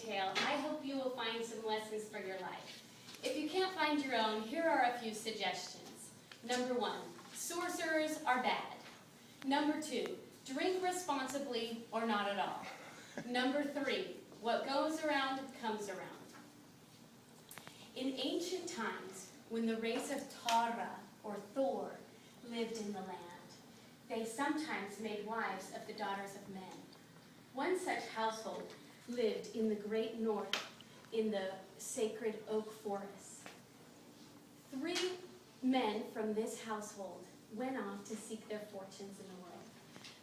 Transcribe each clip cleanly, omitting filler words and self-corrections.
tale, I hope you will find some lessons for your life. If you can't find your own, here are a few suggestions. Number 1, sorcerers are bad. Number 2, drink responsibly or not at all. Number 3, what goes around comes around. In ancient times, when the race of Tara or Thor lived in the land, they sometimes made wives of the daughters of men. One such household lived in the great north in the sacred oak forest. 3 men from this household went off to seek their fortunes in the world.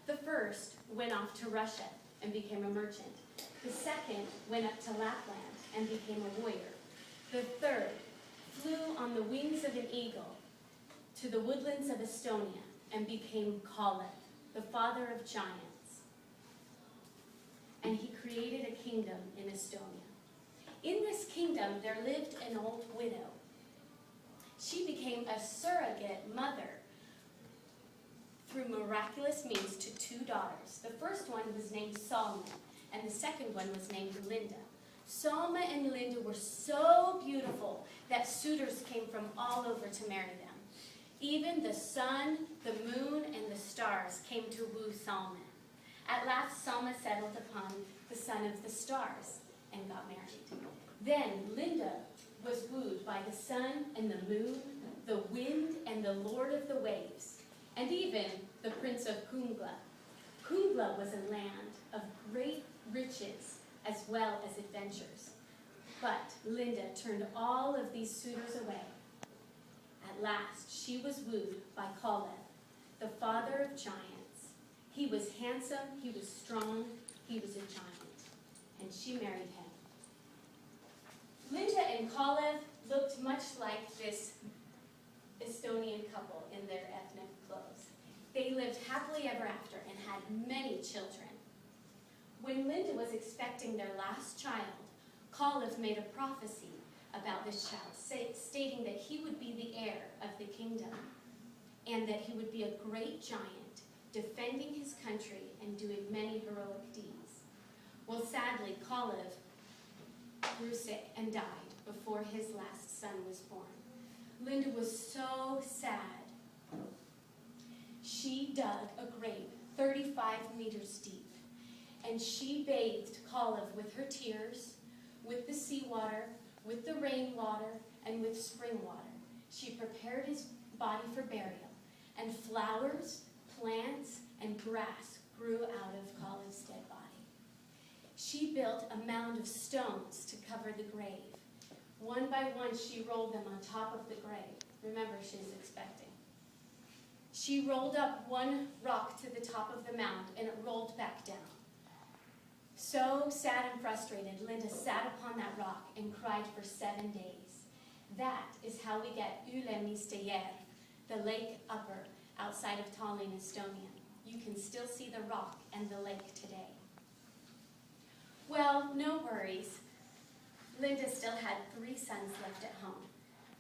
The first went off to Russia and became a merchant. The second went up to Lapland and became a warrior. The third flew on the wings of an eagle to the woodlands of Estonia and became Kalev, the father of giants. And he created a kingdom in Estonia. In this kingdom there lived an old widow. She became a surrogate mother through miraculous means to 2 daughters. The first one was named Salma, and the second one was named Linda. Salma and Linda were so beautiful that suitors came from all over to marry them. Even the sun, the moon, and the stars came to woo Salma. At last, Salma settled upon the son of the stars and got married. Then Linda was wooed by the sun and the moon, the wind, and the lord of the waves, and even the prince of Kungla. Kungla was a land of great riches as well as adventures. But Linda turned all of these suitors away. At last, she was wooed by Kalev, the father of giants. He was handsome, he was strong, he was a giant, and she married him. Linda and Kalev looked much like this Estonian couple in their ethnic clothes. They lived happily ever after and had many children. When Linda was expecting their last child, Kalev made a prophecy about this child, stating that he would be the heir of the kingdom and that he would be a great giant, defending his country and doing many heroic deeds. Well, sadly, Kalev grew sick and died before his last son was born. Linda was so sad. She dug a grave 35 meters deep, and she bathed Kalev with her tears, with the seawater, with the rainwater, and with spring water. She prepared his body for burial, and flowers, plants, and grass grew out of Kalev's dead body. She built a mound of stones to cover the grave. One by one, she rolled them on top of the grave. Remember, she was expecting. She rolled up one rock to the top of the mound, and it rolled back down. So sad and frustrated, Linda sat upon that rock and cried for 7 days. That is how we get Yle-Mistejer, the lake upper, outside of Tallinn, Estonia. You can still see the rock and the lake today. Well, no worries. Linda still had 3 sons left at home,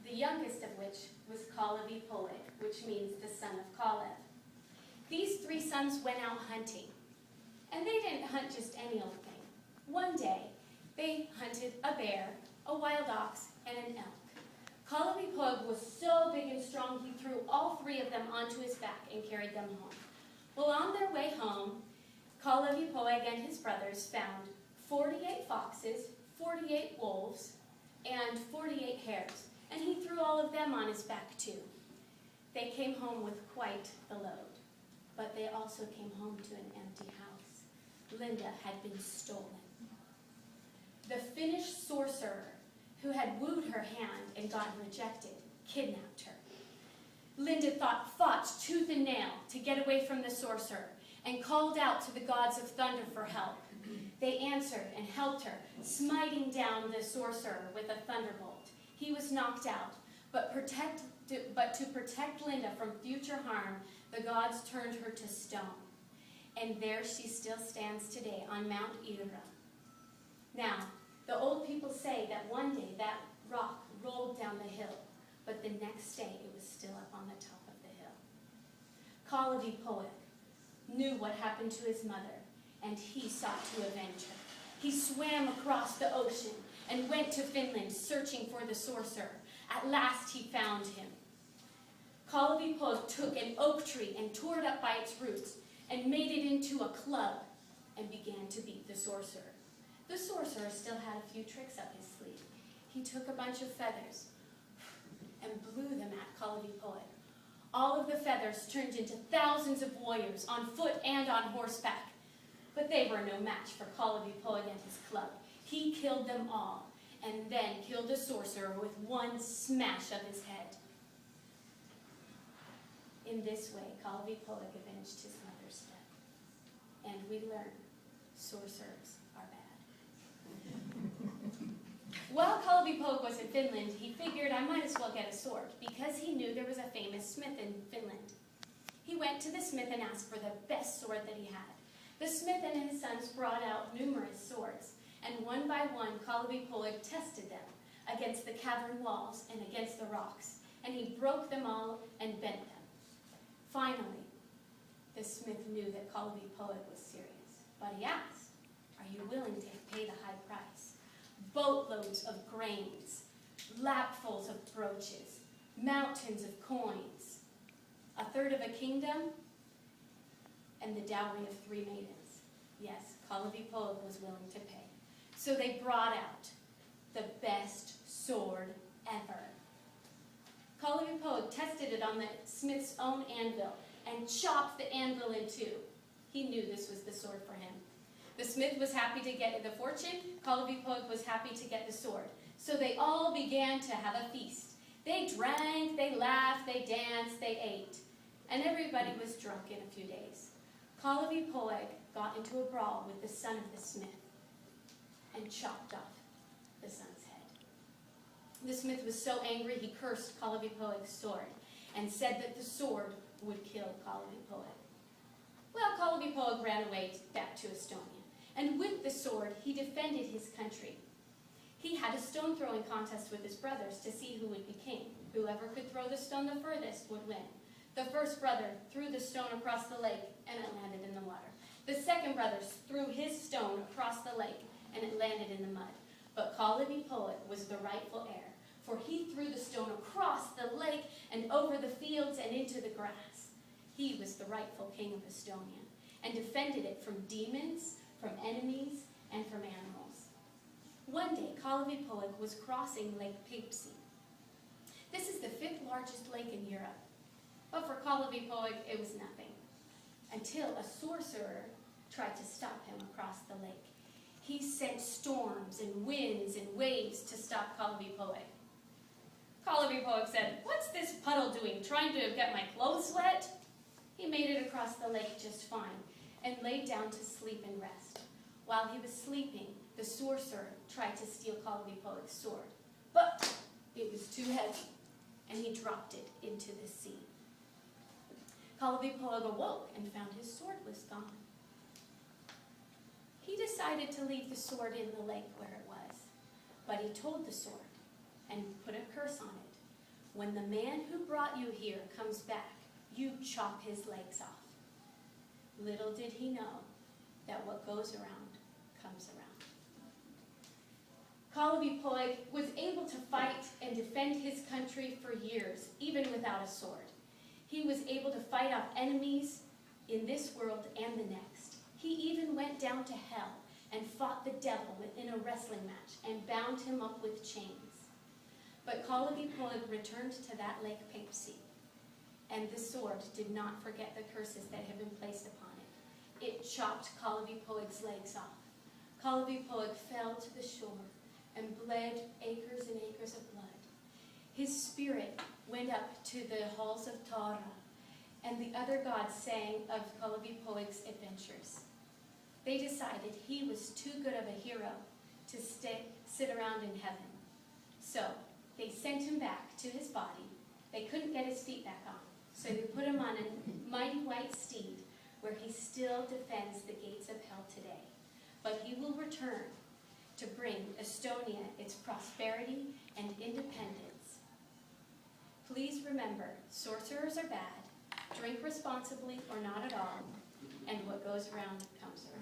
the youngest of which was Kalevipoeg, which means the son of Kalev. These 3 sons went out hunting, and they didn't hunt just any old thing. One day, they hunted a bear, a wild ox, and an elk. Kalevipoeg was so big and strong, he threw all 3 of them onto his back and carried them home. Well, on their way home, Kalevipoeg and his brothers found 48 foxes, 48 wolves, and 48 hares, and he threw all of them on his back too. They came home with quite the load, but they also came home to an empty house. Linda had been stolen. The Finnish sorcerer, who had wooed her hand and gotten rejected, kidnapped her. Linda fought tooth and nail to get away from the sorcerer and called out to the gods of thunder for help. They answered and helped her, smiting down the sorcerer with a thunderbolt. He was knocked out, but to protect Linda from future harm, the gods turned her to stone. And there she still stands today on Mount Ira. Now, the old people say that one day that rock rolled down the hill, but the next day it was still up on the top of the hill. Kalevipoeg knew what happened to his mother, and he sought to avenge her. He swam across the ocean and went to Finland searching for the sorcerer. At last he found him. Kalevipoeg took an oak tree and tore it up by its roots and made it into a club and began to beat the sorcerer. The sorcerer still had a few tricks up his sleeve. He took a bunch of feathers and blew them at Kalevipoeg. All of the feathers turned into thousands of warriors on foot and on horseback. But they were no match for Kalevipoeg and his club. He killed them all, and then killed the sorcerer with one smash of his head. In this way, Kalevipoeg avenged his mother's death. And we learn sorcerers are bad. While Kalevipoeg was in Finland, he figured I might as well get a sword, because he knew there was a famous smith in Finland. He went to the smith and asked for the best sword that he had. The smith and his sons brought out numerous swords, and one by one Kalevipoeg tested them against the cavern walls and against the rocks, and he broke them all and bent them. Finally, the smith knew that Kalevipoeg was serious, but he asked, "Are you willing to pay the high price? Boatloads of grains, lapfuls of brooches, mountains of coins, a third of a kingdom, and the dowry of 3 maidens." Yes, Kalevipoeg was willing to pay. So they brought out the best sword ever. Kalevipoeg tested it on the smith's own anvil and chopped the anvil in two. He knew this was the sword for him. The smith was happy to get the fortune. Kalevipoeg was happy to get the sword. So they all began to have a feast. They drank, they laughed, they danced, they ate. And everybody was drunk in a few days. Kalevipoeg got into a brawl with the son of the smith and chopped off the son's head. The smith was so angry he cursed Kalevipoeg's sword and said that the sword would kill Kalevipoeg. Well, Kalevipoeg ran away back to Estonia, and with the sword he defended his country. He had a stone throwing contest with his brothers to see who would be king. Whoever could throw the stone the furthest would win. The first brother threw the stone across the lake, and it landed in the water. The second brother threw his stone across the lake, and it landed in the mud. But Kalevipoeg was the rightful heir, for he threw the stone across the lake and over the fields and into the grass. He was the rightful king of Estonia, and defended it from demons, from enemies, and from animals. One day, Kalevipoeg was crossing Lake Peipsi. This is the 5th largest lake in Europe. But for Kalevipoeg, it was nothing, until a sorcerer tried to stop him across the lake. He sent storms and winds and waves to stop Kalevipoeg. Kalevipoeg said, "What's this puddle doing, trying to get my clothes wet?" He made it across the lake just fine and laid down to sleep and rest. While he was sleeping, the sorcerer tried to steal Kalevipoeg's sword, but it was too heavy, and he dropped it into the sea. Kalevipoeg awoke and found his sword was gone. He decided to leave the sword in the lake where it was, but he told the sword and put a curse on it. "When the man who brought you here comes back, you chop his legs off." Little did he know that what goes around comes around. Kalevipoeg was able to fight and defend his country for years, even without a sword. He was able to fight off enemies in this world and the next. He even went down to hell and fought the devil in a wrestling match and bound him up with chains. But Kalevipoeg returned to that Lake Peipsi, and the sword did not forget the curses that had been placed upon it. It chopped Kalevipoeg's legs off. Kalevipoeg fell to the shore and bled acres and acres of blood. His spirit went up to the halls of Tara, and the other gods sang of Kalevipoeg's adventures. They decided he was too good of a hero to sit around in heaven. So they sent him back to his body. They couldn't get his feet back on, so they put him on a mighty white steed where he still defends the gates of hell today. But he will return to bring Estonia its prosperity and independence. Please remember, sorcerers are bad, drink responsibly or not at all, and what goes around comes around.